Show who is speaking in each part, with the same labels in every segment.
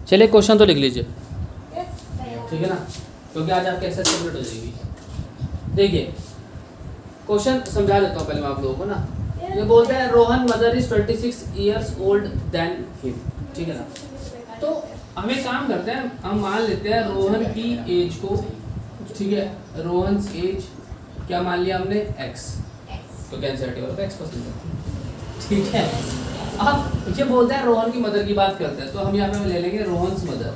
Speaker 1: चलिए क्वेश्चन तो लिख लीजिए, ठीक है ना, क्योंकि आज आपकी एक्सरसाइज कंप्लीट हो जाएगी। देखिए क्वेश्चन समझा देता हूँ पहले मैं आप लोगों को ना। ये बोलते हैं Rohan mother is 26 years old than him, ठीक है ना। तो हम एक काम करते हैं, हम मान लेते हैं रोहन की एज को, ठीक है, रोहन एज क्या मान लिया हमने x, तो कैंसिल वाला x पसंद है, ठीक है। अब ये बोलते हैं रोहन की मदर की बात करते हैं, तो हम यहाँ पे ले लेंगे Rohan's mother,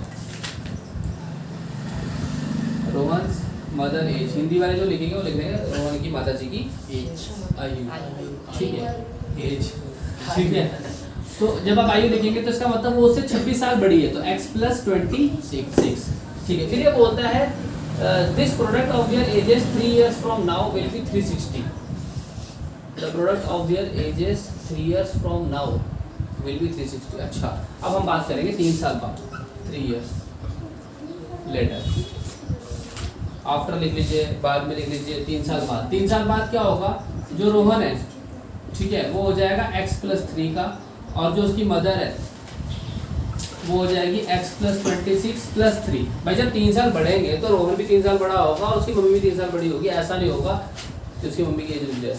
Speaker 1: Rohan's mother age, Hindi वाले जो लिखेंगे वो लिख देंगे रोहन की माता जी की एज, आयु, ठीक है, एज, ठीक है। तो जब आप आयु लिखेंगे तो इसका मतलब वो उससे 26 साल बड़ी है, तो x + 26, ठीक है। फिर ये बोलता है this product of their edges 3 years from now will be 360, the product of their edges 3 years from now will be 360। अच्छा, अब हम बात करेंगे 3 साल बाद, 3 years लेटर, आफ्टर लिख लीजिए, बाद में लिख लीजिए 3 साल बाद। 3 साल बाद क्या होगा, जो रोहन है, ठीक है, वो हो जाएगा x + 3 का, और जो उसकी मदर है वो हो जाएगी x + 26 + 3। भाई जब 3 साल बढ़ेंगे तो रोहन भी 3 साल बड़ा होगा और उसकी मम्मी भी 3 साल बड़ी होगी, ऐसा नहीं होगा कि उसकी मम्मी की एज रुक जाए,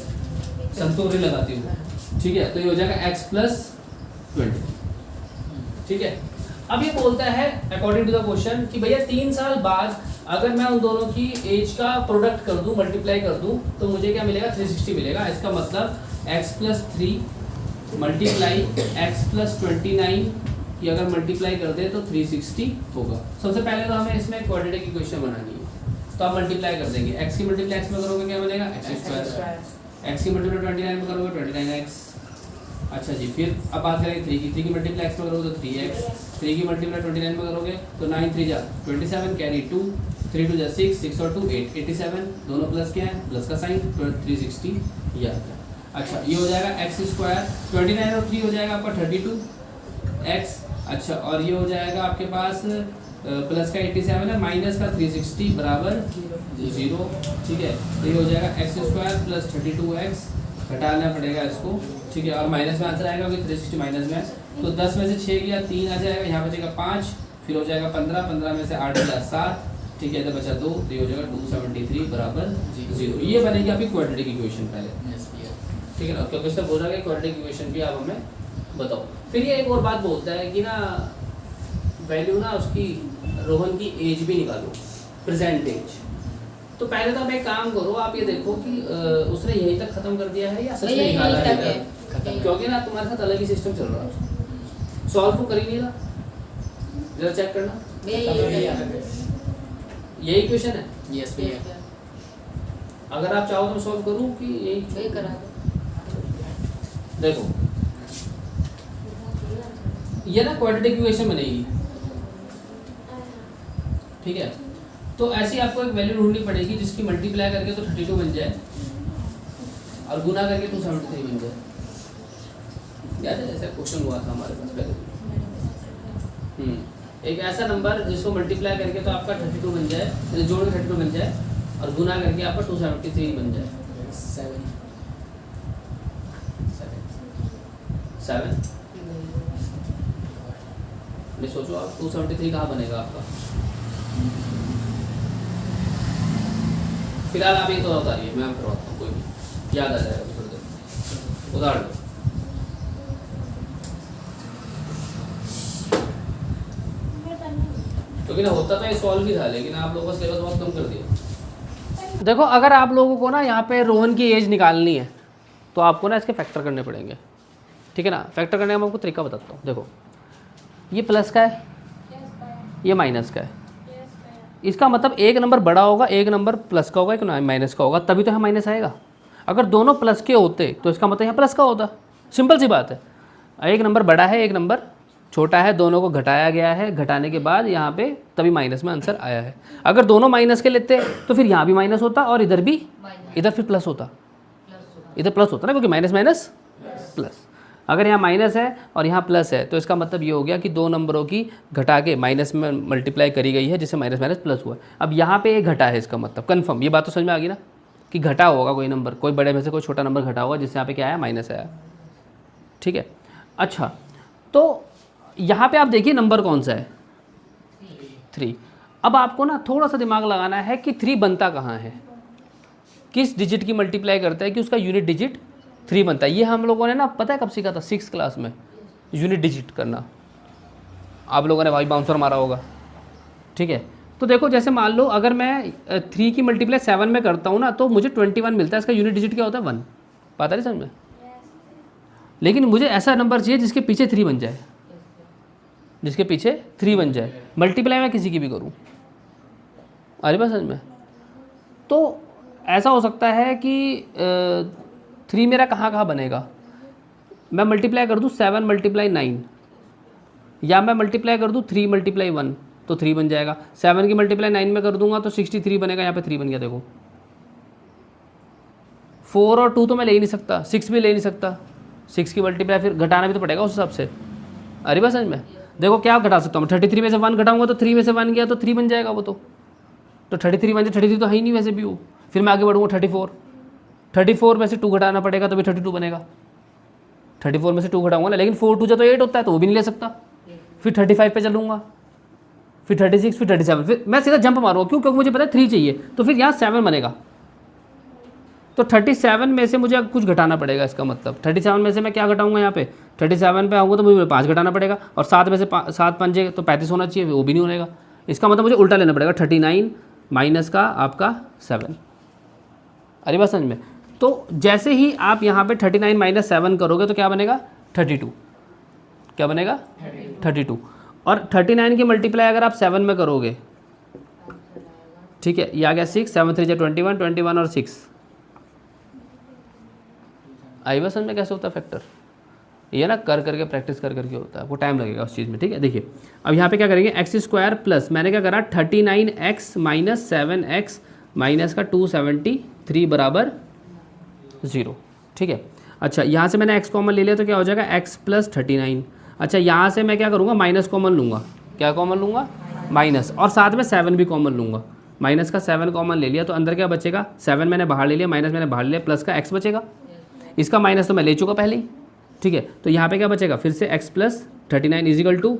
Speaker 1: संतुर नहीं लगाती हूँ, ठीक है। तो ये हो जाएगा x + 20, ठीक है। अब ये बोलता है अकॉर्डिंग टू द क्वेश्चन कि भैया 3 साल बाद अगर मैं उन दोनों की एज का प्रोडक्ट कर दूं, मल्टीप्लाई कर दूं, तो मुझे क्या मिलेगा, 360 मिलेगा। इसका मतलब x + 3 मल्टीप्लाई x + 29 की अगर मल्टीप्लाई कर दे तो 360 होगा। सबसे पहले तो हमें इसमें क्वाड्रेटिक इक्वेशन बनानी है, तो आप मल्टीप्लाई कर देंगे, x की मल्टीप्लाई x में करोगे क्या बनेगा, x² x की मल्टीप्लाई 29 में करोगे 29x। अच्छा जी, फिर अब बात करेंगे 3 की मल्टीप्लाई x में करोगे तो 3x, 3 की मल्टीप्लाई 29 में करोगे तो 9 3 जा 27, कैरी 2, 3 2 जा 6, 6 और 2 8, 87, दोनों प्लस क्या है, प्लस का साइन, 360 ये आता है। अच्छा, ये हो जाएगा x², 29 और 3 हो जाएगा आपका 32x। अच्छा, और ये हो जाएगा आपके पास प्लस का 87 है, माइनस का 360 बराबर 0, ठीक है। तो ये हो जाएगा x² + 32x, घटाना पड़ेगा इसको, ठीक है, और माइनस में आंसर आएगा क्योंकि 360 माइनस में है, तो 10 में से 6 गया 3 आ जाएगा, यहाँ बचेगा 5, फिर हो जाएगा 15, 15 में से 8 गया 7, ठीक है, तो बचा 2, तो ये हो जाएगा 273 बराबर 0। ये बनेगी आपकी क्वाड्रेटिक इक्वेशन पहले, ठीक है ना, क्योंकि उसने बोला कि क्वाड्रेटिक इक्वेशन भी आप हमें बताओ। फिर ये एक और बात बोलता है कि ना वैल्यू ना उसकी रोहन की एज भी निकालो, प्रेजेंट एज। तो पहले तो आप एक काम करो, आप ये देखो कि उसने यहीं तक खत्म कर दिया है या सच में निकाला है, क्योंकि ना तुम्हारे साथ अलग ही सिस्टम चल रहा है, सॉल्व तो कर ही नहीं रहा, जरा चेक करना, यही क्वेश्चन है।
Speaker 2: यस भैया,
Speaker 1: अगर आप चाहो तो सॉल्व करूं कि यही
Speaker 3: करा दो।
Speaker 1: देखो ये ना क्वाड्रेटिक इक्वेशन बनेगी, ठीक है। तो ऐसी आपको एक वैल्यू ढूंढनी पड़ेगी जिसकी मल्टीप्लाई करके तो 32 बन जाए और गुना करके 273 बन जाए। याद है ऐसा क्वेश्चन हुआ था हमारे पास पहले, एक ऐसा नंबर जिसको मल्टीप्लाई करके तो आपका 32 बन जाए, जोड़ के 32 बन जाए और गुना करके आपका 273 बन जाए। 7 नहीं सोचो आप, 273 कहाँ बनेगा आपका, फिलहाल आप ये तो उतारिए, मैं करवाता हूँ, कोई नहीं याद आ जाएगा थोड़ी देर, उतार दो। क्योंकि ना होता तो ये सॉल्व भी था, लेकिन आप लोगों का सिलेबस बहुत कम कर दिया। देखो अगर आप लोगों को ना यहाँ पे रोहन की एज निकालनी है तो आपको ना इसके फैक्टर करने पड़ेंगे, ठीक है ना। फैक्टर करने का मैं आपको तरीका बताता हूँ। देखो ये प्लस का है, ये माइनस का है, इसका मतलब एक नंबर बड़ा होगा, एक नंबर प्लस का होगा, एक माइनस का होगा, तभी तो यहाँ माइनस आएगा। अगर दोनों प्लस के होते तो इसका मतलब यहाँ प्लस का होता, सिंपल सी बात है। एक नंबर बड़ा है, एक नंबर छोटा है, दोनों को घटाया गया है, घटाने के बाद यहाँ पे तभी माइनस में आंसर आया है। अगर दोनों माइनस के लेते तो फिर यहाँ भी माइनस होता और इधर भी, इधर फिर प्लस होता, इधर प्लस होता ना, क्योंकि माइनस माइनस प्लस। अगर यहाँ माइनस है और यहाँ प्लस है तो इसका मतलब ये हो गया कि दो नंबरों की घटा के माइनस में मल्टीप्लाई करी गई है, जिससे माइनस माइनस प्लस हुआ। अब यहाँ पे एक घटा है, इसका मतलब कन्फर्म, ये बात तो समझ में आ गई ना कि घटा होगा कोई नंबर, कोई बड़े में से कोई छोटा नंबर घटा होगा, जिससे यहाँ पे क्या आया, माइनस आया, ठीक है। अच्छा, तो यहाँ पे आप देखिए नंबर कौन सा है, 3। अब आपको ना थोड़ा सा दिमाग लगाना है कि 3 बनता कहाँ है, किस डिजिट की मल्टीप्लाई करता है कि उसका यूनिट डिजिट 3 बनता है। ये हम लोगों ने ना पता है कब सीखा था, 6th क्लास में, यूनिट डिजिट करना। आप लोगों ने भाई बाउंसर मारा होगा, ठीक है। तो देखो जैसे मान लो अगर मैं 3 की मल्टीप्लाई 7 में करता हूँ ना तो मुझे 21 मिलता है, इसका यूनिट डिजिट क्या होता है 1, पता नहीं समझ में। लेकिन मुझे ऐसा नंबर चाहिए जिसके पीछे 3 बन जाए, जिसके पीछे 3 बन जाए, मल्टीप्लाई मैं किसी की भी करूँ, अरे बात समझ में। तो ऐसा हो सकता है कि 3 मेरा कहाँ कहाँ बनेगा, मैं मल्टीप्लाई कर दूँ 7 मल्टीप्लाई 9, या मैं मल्टीप्लाई कर दूँ 3 मल्टीप्लाई 1 तो 3 बन जाएगा। 7 की मल्टीप्लाई 9 में कर दूंगा तो 63 बनेगा, यहाँ पे 3 बन गया। देखो 4 और 2 तो मैं ले ही नहीं सकता, 6 भी ले नहीं सकता, 6 की मल्टीप्लाई फिर घटाना भी तो पड़ेगा उस हिसाब से, अरे बस समझ में। देखो क्या घटा सकता हूँ मैं, 33 में से 1 घटाऊंगा तो 3 में से 1 गया तो 3 बन जाएगा वो तो 33 बन जाए, 33 तो है ही नहीं वैसे भी वो। फिर मैं आगे बढ़ूँगा 34 में से 2 घटाना पड़ेगा तो भी 32 बनेगा, 34 में से 2 घटाऊंगा ना, लेकिन 4 2 जो तो 8 होता है तो वो भी नहीं ले सकता। फिर 35 पे चलूँगा, फिर 36, फिर 37, फिर मैं सीधा जंप मारूंगा, क्यों, क्योंकि मुझे पता है 3 चाहिए, तो फिर यहाँ 7 बनेगा। तो 37 में से मुझे कुछ घटाना पड़ेगा, इसका मतलब 37 में से मैं क्या घटाऊंगा, यहाँ पे 37 पे आऊँगा तो मुझे 5 घटाना पड़ेगा, और 7 में से 7 पंजे तो 35 होना चाहिए, वो भी नहीं होगा। इसका मतलब मुझे उल्टा लेना पड़ेगा, 39 माइनस का आपका 7, अरे बात समझ में। तो जैसे ही आप यहाँ पे 39 माइनस 7 करोगे तो क्या बनेगा 32, क्या बनेगा 32, और 39 की मल्टीप्लाई अगर आप 7 में करोगे, ठीक है, ये आ गया 6, 7 3 21, 21 और 6, आई बस समझ में कैसे होता है फैक्टर। ये ना कर करके प्रैक्टिस कर करके होता है, आपको टाइम लगेगा उस चीज़ में, ठीक है। देखिए अब यहाँ पे क्या करेंगे, एक्स स्क्वायर प्लस मैंने क्या करा 39x माइनस 7x माइनस का 273 बराबर 0, ठीक है। अच्छा यहाँ से मैंने x कॉमन ले लिया तो क्या हो जाएगा x प्लस 39। अच्छा यहाँ से मैं क्या करूँगा, माइनस कॉमन लूँगा, क्या कॉमन लूँगा, माइनस, और साथ में 7 भी कॉमन लूँगा, माइनस का 7 कॉमन ले लिया तो अंदर क्या बचेगा, 7 मैंने बाहर ले लिया, माइनस मैंने बाहर ले लिया, प्लस का x बचेगा, इसका माइनस तो मैं ले चुका पहले ही, ठीक है। तो यहाँ पे क्या बचेगा, फिर से x प्लस 39 इजिकल टू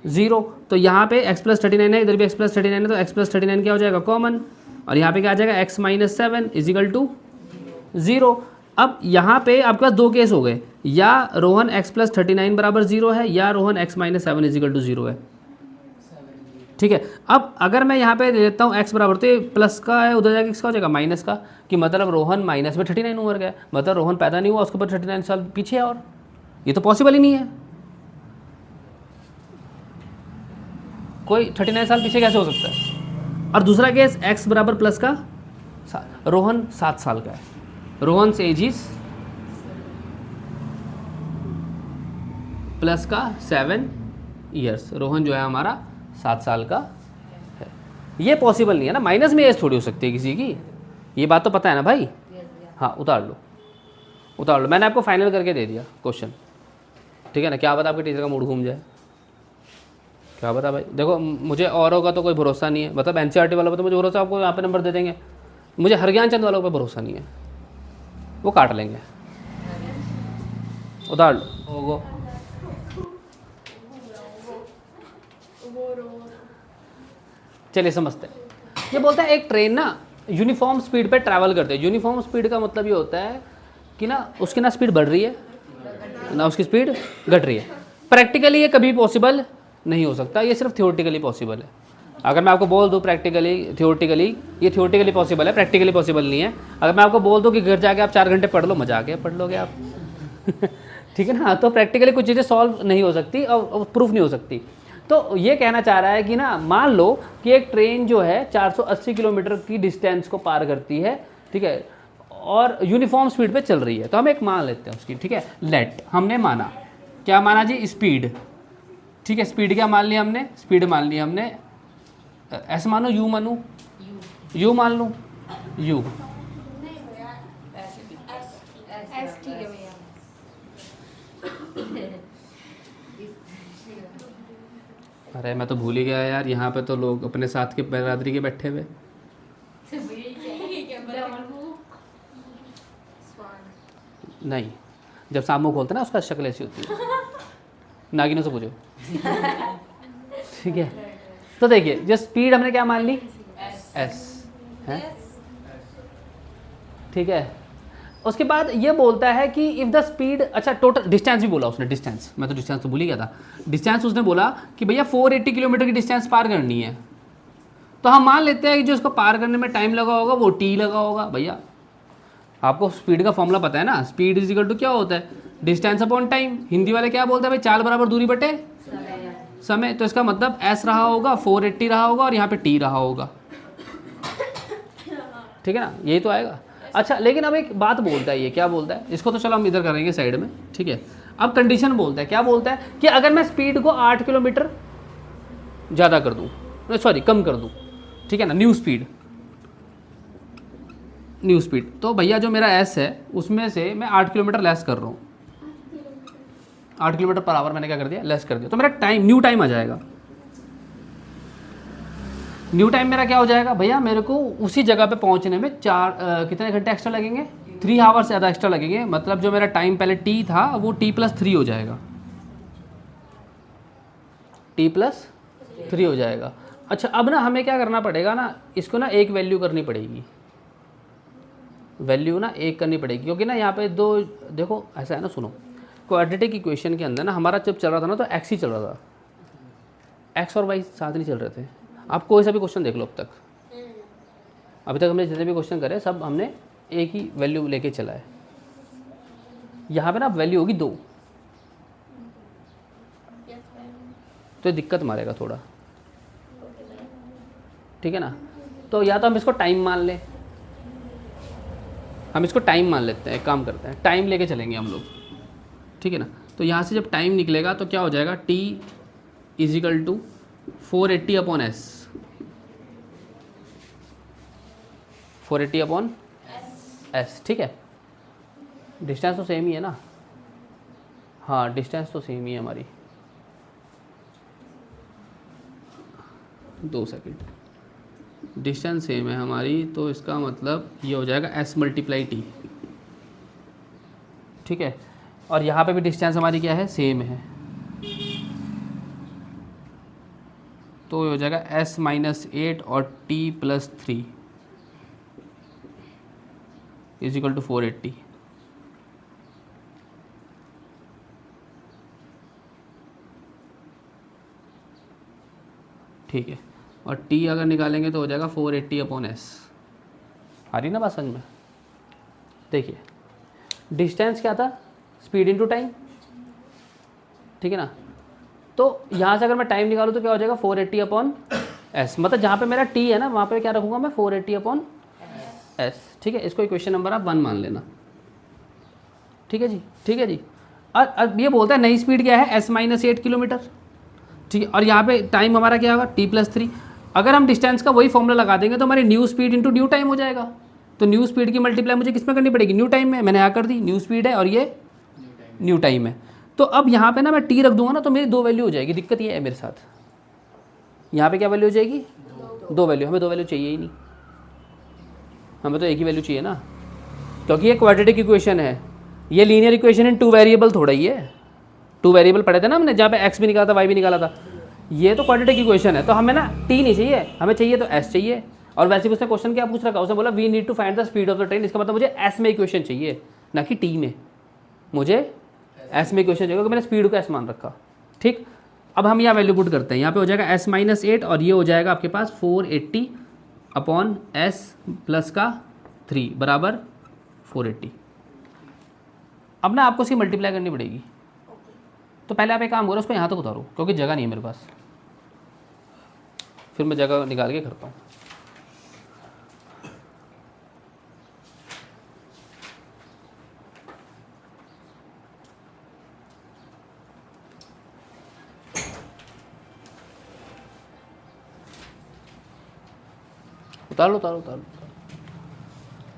Speaker 1: 0, तो यहाँ पे x प्लस 39 है, इधर भी x प्लस 39 है, तो x प्लस 39 क्या हो जाएगा कॉमन, और यहाँ पे क्या आ जाएगा x माइनस 7 इजिकल टू 0। अब यहाँ पे आपके पास 2 केस हो गए, या रोहन x प्लस 39 बराबर 0 है, या Rohan x minus 7 equal to 0 है, ठीक है। अब अगर मैं यहाँ पे लेता हूँ x बराबर, तो ये प्लस का है, उधर जाके किसका हो जाएगा माइनस का, कि मतलब रोहन माइनस में 39 उम्र गया, मतलब रोहन पैदा नहीं हुआ, उसके ऊपर 39 साल पीछे है, और ये तो पॉसिबल ही नहीं है, कोई 39 साल पीछे कैसे हो सकता है। और दूसरा केस x बराबर प्लस का, रोहन 7 साल का है, रोहन से एज इज प्लस का 7 ईयर्स, रोहन जो है हमारा 7 साल का है। ये पॉसिबल नहीं है ना, माइनस में एज थोड़ी हो सकती है किसी की, ये बात तो पता है ना भाई। हाँ उतार लो, उतार लो, मैंने आपको फाइनल करके दे दिया क्वेश्चन, ठीक है ना। क्या पता आपके टीचर का मूड घूम जाए, क्या पता भाई। देखो मुझे औरों का तो कोई भरोसा नहीं है, मतलब एनसीईआरटी वालों पर तो मुझे भरोसा, आपको यहाँ पे नंबर दे देंगे, मुझे हरज्ञान चंद वालों पर भरोसा नहीं है, वो काट लेंगे, उतार लो होगो। चलिए समझते हैं, ये बोलता है एक ट्रेन ना यूनिफॉर्म स्पीड पे ट्रैवल करते हैं। यूनिफॉर्म स्पीड का मतलब ये होता है कि ना उसकी ना स्पीड बढ़ रही है ना उसकी स्पीड घट रही है। प्रैक्टिकली ये कभी पॉसिबल नहीं हो सकता, ये सिर्फ थियोरेटिकली पॉसिबल है। अगर मैं आपको बोल दूँ प्रैक्टिकली थियोरेटिकली, ये थियोरेटिकली पॉसिबल है, प्रैक्टिकली पॉसिबल नहीं है। अगर मैं आपको बोल दूँ कि घर जाके आप 4 घंटे पढ़ लो, मजा आ गया, पढ़ लोगे आप ठीक है ना। तो प्रैक्टिकली कुछ चीज़ें सॉल्व नहीं हो सकती और प्रूफ नहीं हो सकती। तो ये कहना चाह रहा है कि ना मान लो कि एक ट्रेन जो है 480 किलोमीटर की डिस्टेंस को पार करती है, ठीक है, और यूनिफॉर्म स्पीड पे चल रही है। तो हम एक मान लेते हैं उसकी, ठीक है, लेट, हमने माना, क्या माना जी, स्पीड, ठीक है, स्पीड क्या मान लिया हमने, स्पीड मान लिया हमने, ऐसे मानो यू मानू, यू मान लूँ, यू, अरे मैं तो भूल ही गया यार, यहाँ पे तो लोग अपने साथ के बरादरी के बैठे हुए। नहीं, जब सामू खोलते ना उसका शक्ल ऐसी होती है, नागिनों से पूछो ठीक है। तो देखिए जो स्पीड हमने क्या मान ली, एस है, ठीक है। उसके बाद ये बोलता है कि इफ़ द स्पीड, अच्छा टोटल डिस्टेंस भी बोला उसने, डिस्टेंस, मैं तो डिस्टेंस तो भूल ही गया था। डिस्टेंस उसने बोला कि भैया 480 किलोमीटर की डिस्टेंस पार करनी है, तो हम मान लेते हैं कि जो उसको पार करने में टाइम लगा होगा वो टी लगा होगा। भैया आपको स्पीड का फॉर्मूला पता है ना, स्पीड इज इक्वल टू क्या होता है, डिस्टेंस अपॉन टाइम। हिंदी वाले क्या बोलते हैं भाई, चाल बराबर दूरी बटे समय। तो इसका मतलब एस रहा होगा, 480 रहा होगा और यहाँ पे टी रहा होगा, ठीक है ना, यही तो आएगा। अच्छा लेकिन अब एक बात बोलता है, ये क्या बोलता है, इसको तो चलो हम इधर करेंगे साइड में, ठीक है। अब कंडीशन बोलता है, क्या बोलता है कि अगर मैं स्पीड को 8 किलोमीटर ज़्यादा कर दूँ, सॉरी कम कर दूँ, ठीक है ना, न्यू स्पीड, तो भैया जो मेरा एस है उसमें से मैं 8 किलोमीटर लेस कर रहा हूँ, 8 किलोमीटर पर आवर मैंने क्या कर दिया, लेस कर दिया, तो मेरा टाइम, न्यू टाइम आ जाएगा। न्यू टाइम मेरा क्या हो जाएगा भैया, मेरे को उसी जगह पे पहुंचने में कितने घंटे एक्स्ट्रा लगेंगे, 3 आवर्स ज़्यादा एक्स्ट्रा लगेंगे। मतलब जो मेरा टाइम पहले टी था वो t+3 हो जाएगा, t+3 हो जाएगा। अच्छा अब ना हमें क्या करना पड़ेगा ना, इसको ना एक वैल्यू करनी पड़ेगी, वैल्यू ना एक करनी पड़ेगी, क्योंकि ना यहाँ पे दो, देखो ऐसा है ना, सुनो, क्वाड्रेटिक इक्वेशन के अंदर ना हमारा जब चल रहा था ना तो एक्स ही चल रहा था, एक्स और वाई साथ नहीं चल रहे थे। आप कोई सा भी क्वेश्चन देख लो, अभी तक हमने जितने भी क्वेश्चन करे सब हमने एक ही वैल्यू लेके चला है। यहाँ पे ना वैल्यू होगी 2, तो दिक्कत मारेगा थोड़ा, ठीक है ना। तो या तो हम इसको टाइम मान लें, हम इसको टाइम मान लेते हैं, एक काम करते हैं टाइम लेके चलेंगे हम लोग, ठीक है ना। तो यहाँ से जब टाइम निकलेगा तो क्या हो जाएगा, t = 480 upon S, 480 upon S, ठीक है। डिस्टेंस तो सेम ही है ना, हाँ डिस्टेंस तो सेम ही है हमारी, 2 सेकंड, डिस्टेंस सेम है हमारी, तो इसका मतलब ये हो जाएगा s × t, ठीक है। और यहाँ पे भी डिस्टेंस हमारी क्या है, सेम है, तो ये हो जाएगा s - 8 और t+3 = 480, ठीक है। और t अगर निकालेंगे तो हो जाएगा 480 अपॉन s। आ रही ना बात समझ में। देखिए डिस्टेंस क्या था, स्पीड इनटू टाइम, ठीक है ना। तो यहाँ से अगर मैं टाइम निकालूँ तो क्या हो जाएगा, 480 अपॉन s, मतलब जहाँ पे मेरा t है ना वहाँ पे क्या रखूँगा मैं, 480 अपॉन s, ठीक है। इसको इक्वेशन नंबर आप 1 मान लेना, ठीक है जी, ठीक है जी। और अब ये बोलता है नई स्पीड क्या है, s - 8 किलोमीटर, ठीक है। और यहाँ पे टाइम हमारा क्या होगा, t+3। अगर हम डिस्टेंस का वही फॉर्मूला लगा देंगे तो हमारी new speed into new time हो जाएगा। तो न्यू स्पीड की मल्टीप्लाई मुझे किस में करनी पड़ेगी, न्यू टाइम में, मैंने यहाँ कर दी, न्यू स्पीड है और ये न्यू टाइम है। तो अब यहाँ पे ना मैं t रख दूंगा ना तो मेरी 2 वैल्यू हो जाएगी। दिक्कत ये है मेरे साथ, यहाँ पे क्या वैल्यू हो जाएगी, 2 वैल्यू। हमें 2 वैल्यू चाहिए ही नहीं, हमें तो एक ही वैल्यू चाहिए ना, क्योंकि ये क्वाड्रेटिक इक्वेशन है, ये लीनियर इक्वेशन इन 2 वेरिएबल थोड़ा ही है। 2 वेरिएबल पढ़े थे ना हमने, जहाँ पे x भी निकाला था y भी निकाला था। ये तो क्वाड्रेटिक इक्वेशन है, तो हमें ना t नहीं चाहिए, हमें चाहिए तो s चाहिए। और वैसे भी उसने क्वेश्चन क्या पूछ रखा, उसने बोला we need to find the speed of the train. इसका मतलब मुझे s में इक्वेशन चाहिए, ना कि t में, मुझे s में इक्वेशन चाहिए, क्योंकि मैंने स्पीड को s मान रखा, ठीक। अब हम यहाँ वैल्यू पुट करते हैं, यहाँ पे हो जाएगा s - 8 और ये हो जाएगा आपके पास 480 अपॉन s प्लस का 3 बराबर 480। अब ना आपको इसकी मल्टीप्लाई करनी पड़ेगी, तो पहले आप एक काम करो, उसको यहाँ तक उतारो, क्योंकि जगह नहीं है मेरे पास, फिर मैं जगह निकाल के करता हूँ। उतार लो उतार लो उतार लो,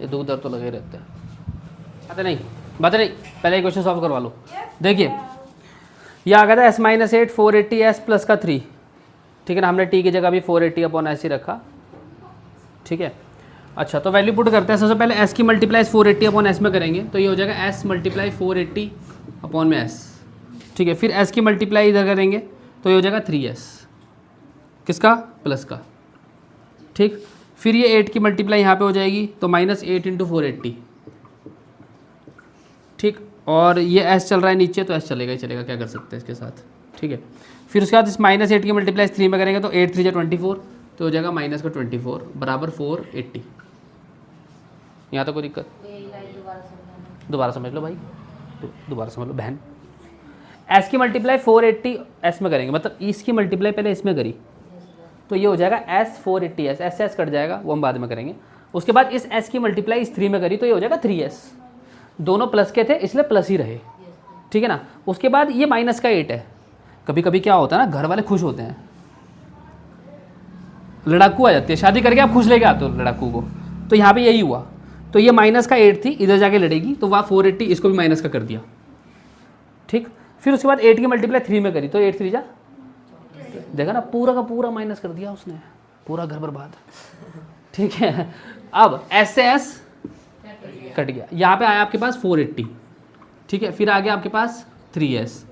Speaker 1: ये दुख दर्द तो लगे रहते हैं। बात नहीं, पहले क्वेश्चन सॉल्व करवा लो। देखिए ये आ गया था s - 8 480 s प्लस का 3, ठीक है ना। हमने t की जगह भी 480 अपॉन s ही रखा, ठीक है। अच्छा तो वैल्यू पुट करते हैं, सबसे पहले s की मल्टीप्लाई 480 अपॉन s में करेंगे, तो ये हो जाएगा s × 480 अपॉन में s, ठीक है। फिर s की मल्टीप्लाई इधर करेंगे तो ये हो जाएगा 3s, किसका? प्लस का। ठीक, फिर ये 8 की मल्टीप्लाई यहाँ पे हो जाएगी तो -8 × 480। ठीक, और ये s चल रहा है नीचे तो s चलेगा ही चलेगा, क्या कर सकते हैं इसके साथ। ठीक है, फिर उसके बाद इस -8 की मल्टीप्लाई 3 में करेंगे तो 8 3 24 तो हो जाएगा -24 बराबर 480। यहाँ तो कोई दिक्कत? दोबारा समझ लो भाई, दोबारा समझ लो बहन। s की मल्टीप्लाई 480 s में करेंगे, मतलब इसकी मल्टीप्लाई पहले इसमें करी तो ये हो जाएगा s 480s, s कट जाएगा, वो हम बाद में करेंगे। उसके बाद इस s की मल्टीप्लाई इस 3 में करी तो ये हो जाएगा 3s। दोनों प्लस के थे इसलिए प्लस ही रहे, ठीक है ना। उसके बाद ये माइनस का 8 है। कभी कभी क्या होता है ना, घर वाले खुश होते हैं, लड़ाकू आ जाती है, शादी करके आप खुश लेके आते हो लड़ाकू को, तो यहाँ पे यही हुआ। तो ये माइनस का 8 थी, इधर जाके लड़ेगी तो वहाँ 480 इसको भी माइनस का कर दिया। ठीक, फिर उसके बाद 8 की मल्टीप्लाई 3 में करी तो 8 3 जा, देखा ना, पूरा का पूरा माइनस कर दिया उसने, पूरा घर बर्बाद। ठीक है, अब एस से एस कट गया, यहाँ पे आया आपके पास 480। ठीक है, फिर आ गया आपके पास 3s।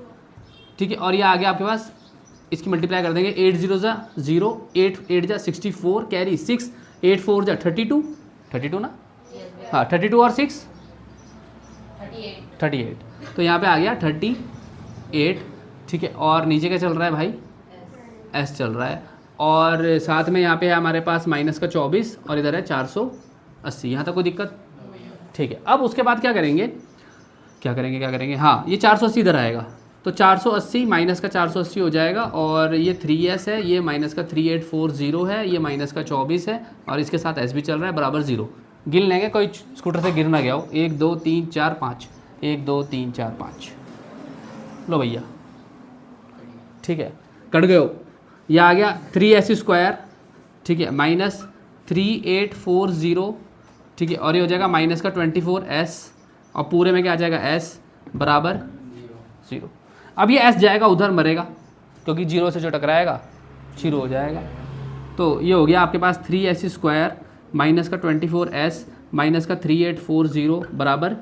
Speaker 1: ठीक है, और ये आ गया आपके पास, इसकी मल्टीप्लाई कर देंगे, 8 0 जा 0, 8 8 जा 64 कैरी 6, 8 4 जा 32, 32 ना, हाँ 32 और 6 38। तो यहाँ पे आ गया 38। ठीक है, और नीचे क्या चल रहा है भाई? s चल रहा है, और साथ में यहाँ पे है हमारे पास माइनस का 24 और इधर है 480। यहाँ तक कोई दिक्कत? ठीक है, अब उसके बाद क्या करेंगे, हाँ ये 480 इधर आएगा तो 480 माइनस का 480 हो जाएगा, और ये 3s है, ये माइनस का 3840 है, ये माइनस का 24 है, और इसके साथ s भी चल रहा है बराबर 0। गिन लेंगे, कोई स्कूटर से गिर ना गया हो। 1 2 3 4 5, 1 2 3 4 5, लो भैया। ठीक है, कट गए हो। यह आ गया 3s²। ठीक है, माइनस 3840। ठीक है, और ये हो जाएगा माइनस का 24s, और पूरे में क्या आ जाएगा s बराबर 0। अब ये s जाएगा उधर, मरेगा, क्योंकि 0 से जो टकराएगा 0 हो जाएगा। तो ये हो गया आपके पास 3s² माइनस का 24s माइनस का 3840 बराबर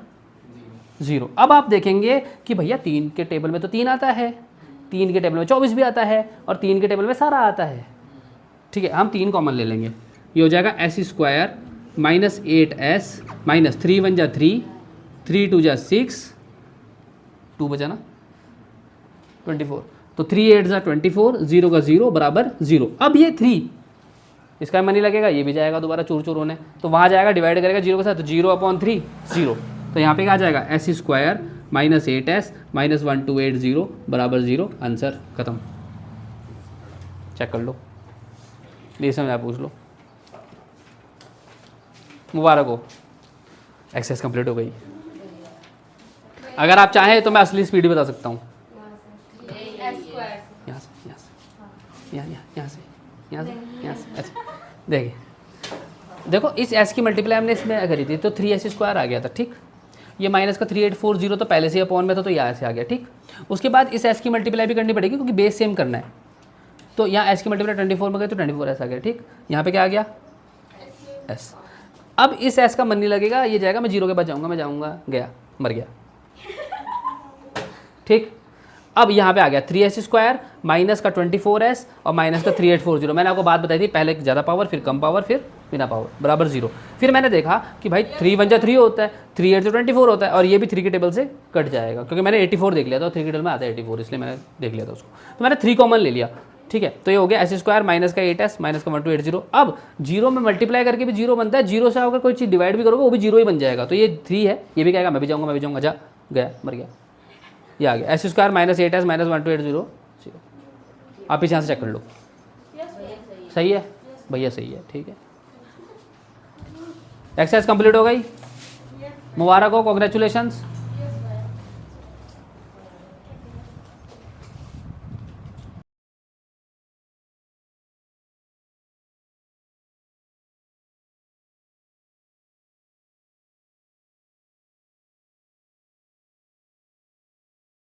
Speaker 1: 0। अब आप देखेंगे कि भैया 3 के टेबल में तो 3 आता है, 3 के टेबल में 24 भी आता है, और 3 के टेबल में सारा आता है। ठीक है, हम 3 कॉमन ले लेंगे, ये हो जाएगा s² माइनस 8s माइनस 3 1 जा 3, 3 2 जा 6, 2 बचा ना 24, तो 3 8 जा 24, 0 का 0 बराबर 0। अब ये 3 इसका मनी लगेगा, ये भी जाएगा दोबारा चूर चूर होने, तो वहाँ जाएगा डिवाइड करेगा 0 के साथ, तो 0/3 0। तो यहाँ पे क्या आ जाएगा s² माइनस 8s माइनस 1280 बराबर 0। आंसर खत्म। चेक कर लो, प्लीज समझ आप पूछ लो। मुबारक हो, एक्सरसाइज कंप्लीट हो गई। अगर आप चाहें तो मैं असली स्पीड बता सकता हूँ। यहाँ से अच्छा देखिए, देखो इस s की मल्टीप्लाई हमने इसमें करी थी तो 3s² आ गया था। ठीक, ये माइनस का 3840 तो पहले से अपॉन में था तो यहाँ से आ गया। ठीक, उसके बाद इस s की मल्टीप्लाई भी करनी पड़ेगी क्योंकि बेस सेम करना है, तो यहाँ s की मल्टीप्लाई 24 में गई तो 24s आ गया। ठीक, यहाँ पे क्या आ गया s। अब इस s का मन नहीं लगेगा, ये जाएगा, मैं 0 के बाद जाऊँगा, मैं जाऊँगा, गया, मर गया। ठीक, अब यहाँ पे आ गया 3s² माइनस का 24s और माइनस का 3840। मैंने आपको बात बताई थी, पहले ज़्यादा पावर फिर कम पावर फिर बिना पावर बराबर 0। फिर मैंने देखा कि भाई 3 1 जा 3 होता है, 3 8 जा 24 होता है, और ये भी 3 के टेबल से कट जाएगा क्योंकि मैंने 84 देख लिया था, 3 के टेबल में आता है 84, इसलिए मैंने देख लिया था उसको, तो मैंने 3 कॉमन ले लिया। ठीक है, तो ये हो गया s² माइनस का 8s माइनस का 1280। अब 0 में मल्टीप्लाई करके भी 0 बनता है, 0 से अगर कोई चीज़ डिवाइड भी करोगे वो भी 0 ही बन जाएगा। तो ये 3 है, ये भी कहेगा मैं भी जाऊँगा, जा गया, मर गया, ये आ गया s² माइनस 8s माइनस 1280 0। आप इस यहाँ से चेक कर लो, सही है भैया, सही है। ठीक है, एक्सरसाइज कंप्लीट हो गई, मुबारक हो, कॉन्ग्रेचुलेशंस।